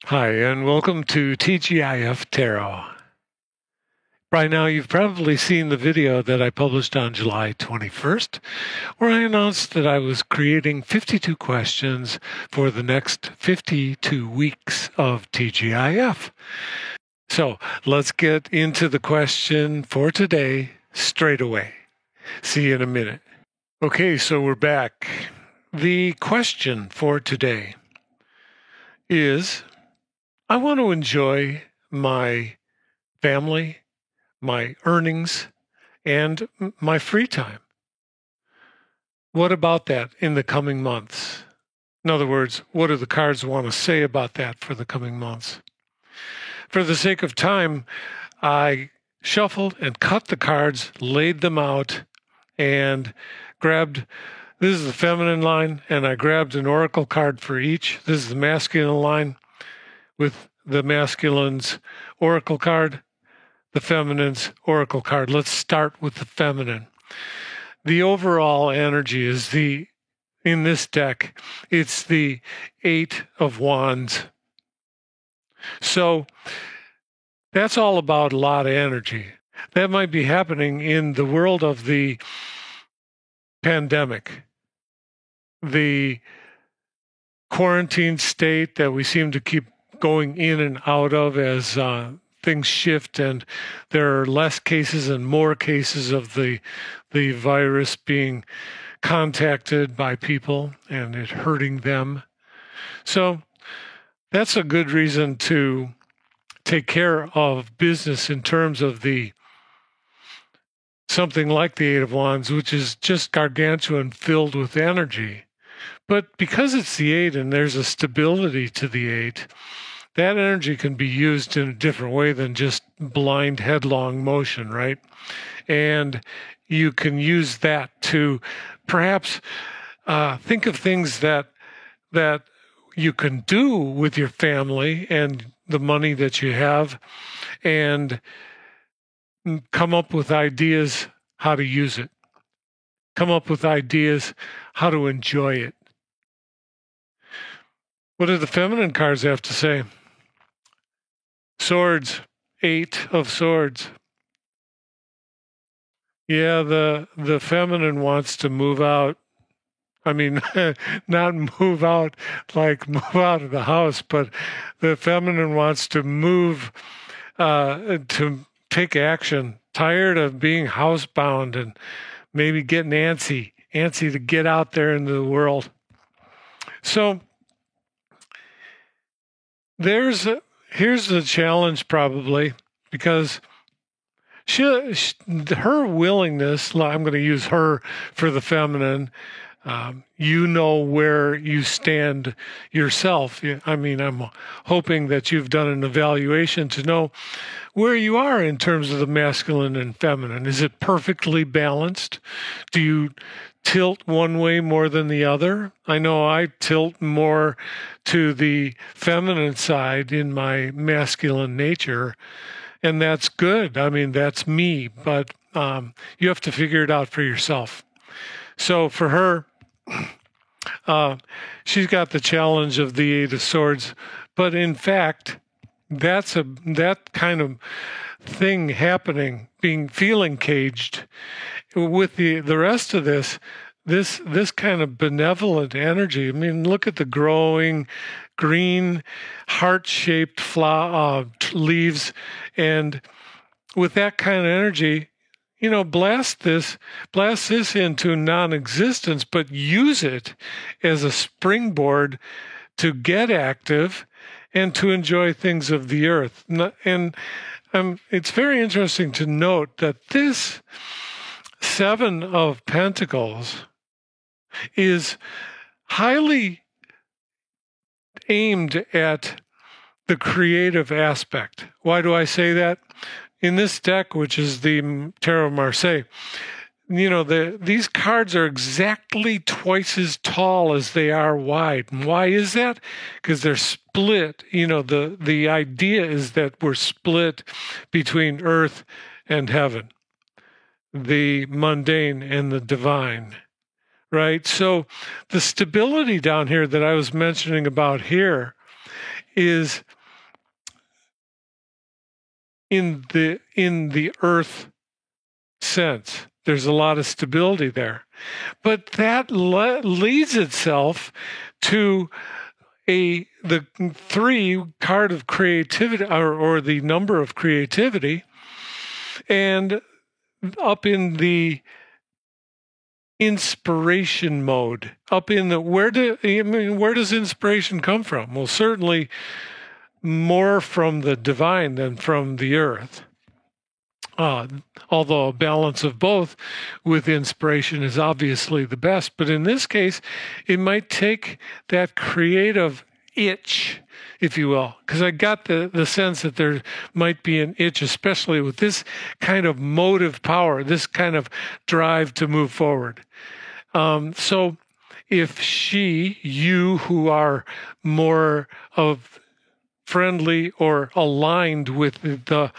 Hi, and welcome to TGIF Tarot. By now, you've probably seen the video that I published on July 21st, where I announced that I was creating 52 questions for the next 52 weeks of TGIF. So let's get into the question for today straight away. See you in a minute. Okay, so we're back. The question for today is, I want to enjoy my family, my earnings, and my free time. What about that in the coming months? In other words, what do the cards want to say about that for the coming months? For the sake of time, I shuffled and cut the cards, laid them out, and grabbed. This is the feminine line, and I grabbed an oracle card for each. This is the masculine line with the masculine's oracle card, the feminine's oracle card. Let's start with the feminine. The overall energy is in this deck, it's the Eight of Wands. So that's all about a lot of energy. That might be happening in the world of the pandemic, the quarantine state that we seem to keep going in and out of as things shift and there are less cases and more cases of the virus being contacted by people and it hurting them. So that's a good reason to take care of business in terms of something like the Eight of Wands, which is just gargantuan, filled with energy. But because it's the eight and there's a stability to the eight, that energy can be used in a different way than just blind headlong motion, right? And you can use that to perhaps think of things that you can do with your family and the money that you have, and come up with ideas how to use it. Come up with ideas how to enjoy it. What do the feminine cards have to say? Swords, Eight of Swords. Yeah, the feminine wants to move out. I mean, not move out like move out of the house, but the feminine wants to move, to take action. Tired of being housebound and maybe getting antsy to get out there into the world. So here's the challenge probably, because her willingness, I'm going to use her for the feminine, you know where you stand yourself. I mean, I'm hoping that you've done an evaluation to know where you are in terms of the masculine and feminine. Is it perfectly balanced? Do you tilt one way more than the other? I know I tilt more to the feminine side in my masculine nature, and that's good. I mean, that's me, but you have to figure it out for yourself. So for her, she's got the challenge of the Eight of Swords, but in fact, that kind of thing happening, feeling caged with the rest of this kind of benevolent energy. I mean, look at the growing green heart-shaped leaves, and with that kind of energy, blast this into non-existence, but use it as a springboard to get active and to enjoy things of the earth. And it's very interesting to note that this Seven of Pentacles is highly aimed at the creative aspect. Why do I say that? In this deck, which is the Tarot of Marseille, these cards are exactly twice as tall as they are wide. And why is that? Because they're split. The idea is that we're split between earth and heaven, the mundane and the divine, right? So the stability down here that I was mentioning about here is in the earth sense. There's a lot of stability there. But that leads itself to the 3 card of creativity, or the number of creativity, and up in the inspiration mode, up in the where does inspiration come from? Well, certainly more from the divine than from the earth. Although a balance of both with inspiration is obviously the best. But in this case, it might take that creative itch, if you will, because I got the sense that there might be an itch, especially with this kind of motive power, this kind of drive to move forward. So if you who are more of friendly or aligned with the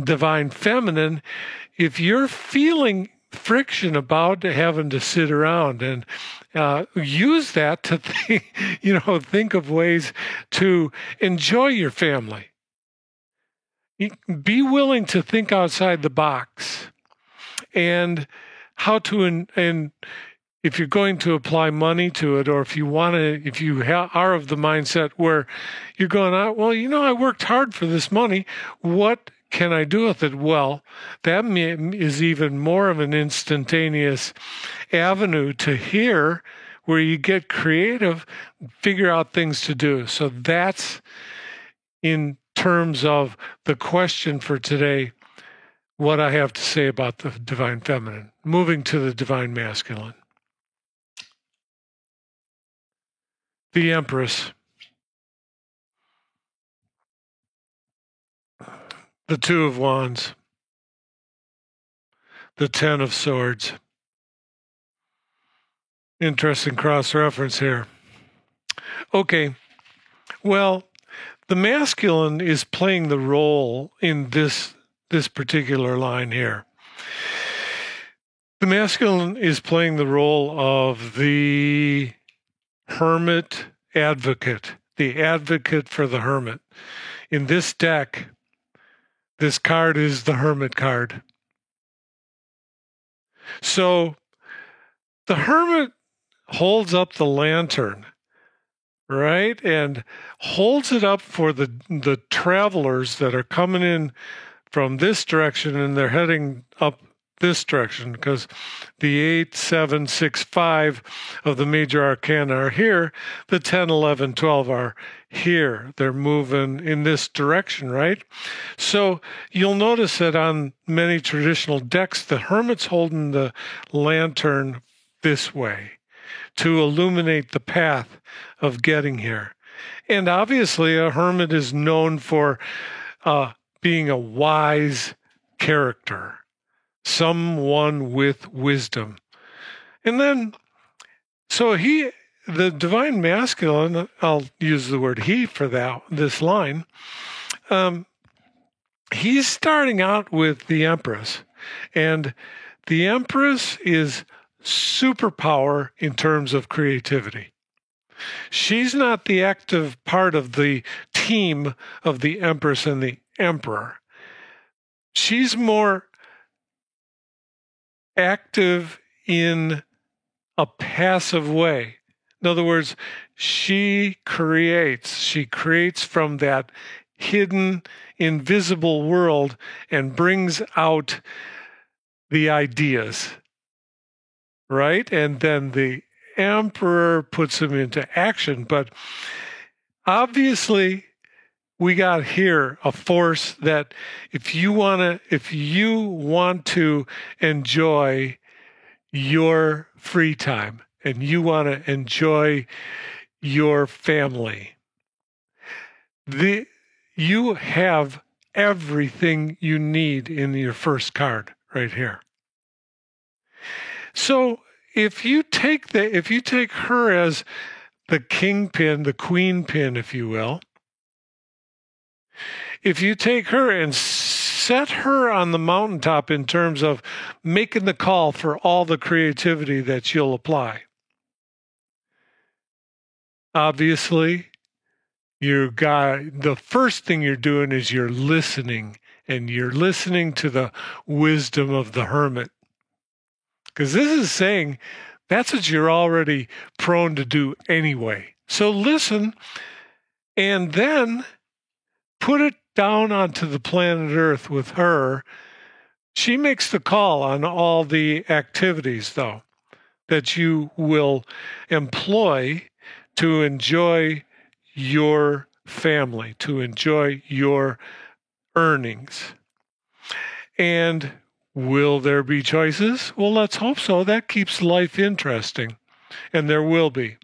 divine feminine, if you're feeling friction about having to sit around, and use that to think of ways to enjoy your family. Be willing to think outside the box, and how to, and if you're going to apply money to it, or if you are of the mindset where you're going, well, I worked hard for this money. What can I do with it? Well, that is even more of an instantaneous avenue to hear, where you get creative, figure out things to do. So that's in terms of the question for today, what I have to say about the divine feminine. Moving to the divine masculine. The Empress. The 2 of Wands, the 10 of Swords. Interesting cross-reference here. Okay, well, the masculine is playing the role in this particular line here. The masculine is playing the role of the hermit advocate, the advocate for the hermit. In this deck, this card is the Hermit card. So the Hermit holds up the lantern, right? And holds it up for the travelers that are coming in from this direction, and they're heading up this direction, because the 8, 7, 6, 5 of the major arcana are here. The 10, 11, 12 are here. They're moving in this direction, right? So you'll notice that on many traditional decks, the Hermit's holding the lantern this way to illuminate the path of getting here. And obviously, a Hermit is known for being a wise character, someone with wisdom. And then, so the divine masculine, I'll use the word he for this line, he's starting out with the Empress. And the Empress is superpower in terms of creativity. She's not the active part of the team of the Empress and the Emperor. She's more active in a passive way. In other words, she creates from that hidden, invisible world and brings out the ideas, right? And then the Emperor puts them into action. But obviously, we got here a force that if you want to enjoy your free time and you want to enjoy your family, you have everything you need in your first card right here. So if you take her as the kingpin, the queen pin, if you will, if you take her and set her on the mountaintop in terms of making the call for all the creativity that she'll apply, obviously You got the first thing you're doing is you're listening, and you're listening to the wisdom of the hermit. Because this is saying that's what you're already prone to do anyway. So listen, and then put it down onto the planet Earth with her. She makes the call on all the activities, though, that you will employ to enjoy your family, to enjoy your earnings. And will there be choices? Well, let's hope so. That keeps life interesting. And there will be.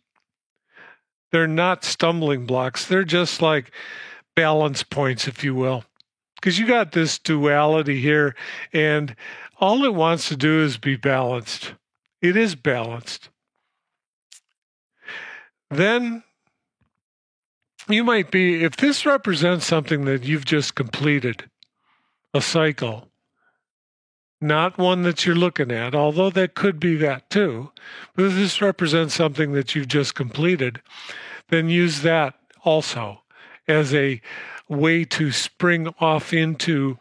They're not stumbling blocks. They're just like balance points, if you will. Because you got this duality here, and all it wants to do is be balanced. It is balanced. Then you might be, if this represents something that you've just completed, a cycle, not one that you're looking at, although that could be that too, but if this represents something that you've just completed, then use that also as a way to spring off into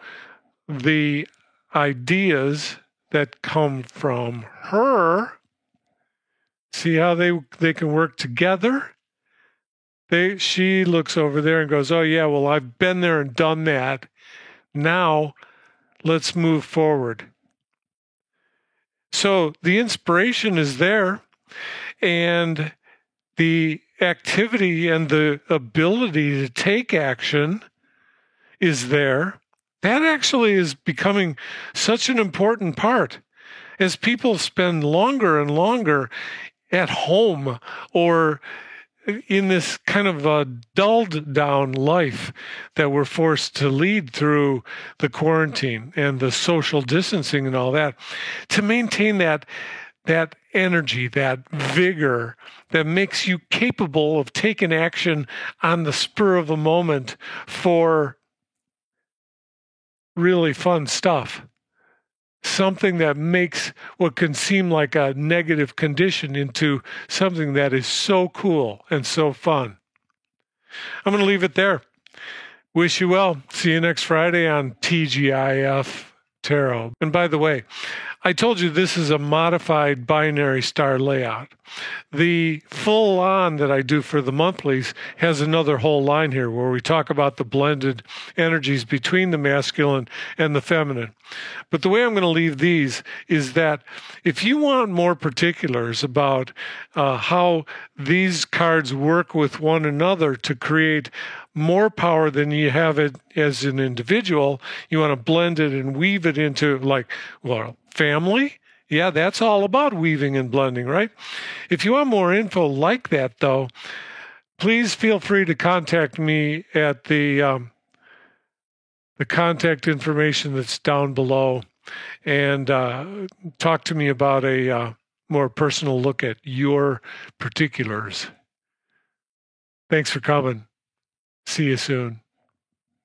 the ideas that come from her. See how they can work together? She looks over there and goes, oh yeah, well, I've been there and done that. Now let's move forward. So the inspiration is there, and the activity and the ability to take action is there. That actually is becoming such an important part as people spend longer and longer at home or in this kind of a dulled down life that we're forced to lead through the quarantine and the social distancing and all that, to maintain that energy, that vigor that makes you capable of taking action on the spur of a moment for really fun stuff. Something that makes what can seem like a negative condition into something that is so cool and so fun. I'm going to leave it there. Wish you well. See you next Friday on TGIF Tarot. And by the way, I told you this is a modified binary star layout. The full on that I do for the monthlies has another whole line here where we talk about the blended energies between the masculine and the feminine. But the way I'm going to leave these is that if you want more particulars about how these cards work with one another to create more power than you have it as an individual, you want to blend it and weave it into, like, well, family. Yeah, that's all about weaving and blending, right? If you want more info like that, though, please feel free to contact me at the contact information that's down below, and talk to me about a more personal look at your particulars. Thanks for coming. See you soon.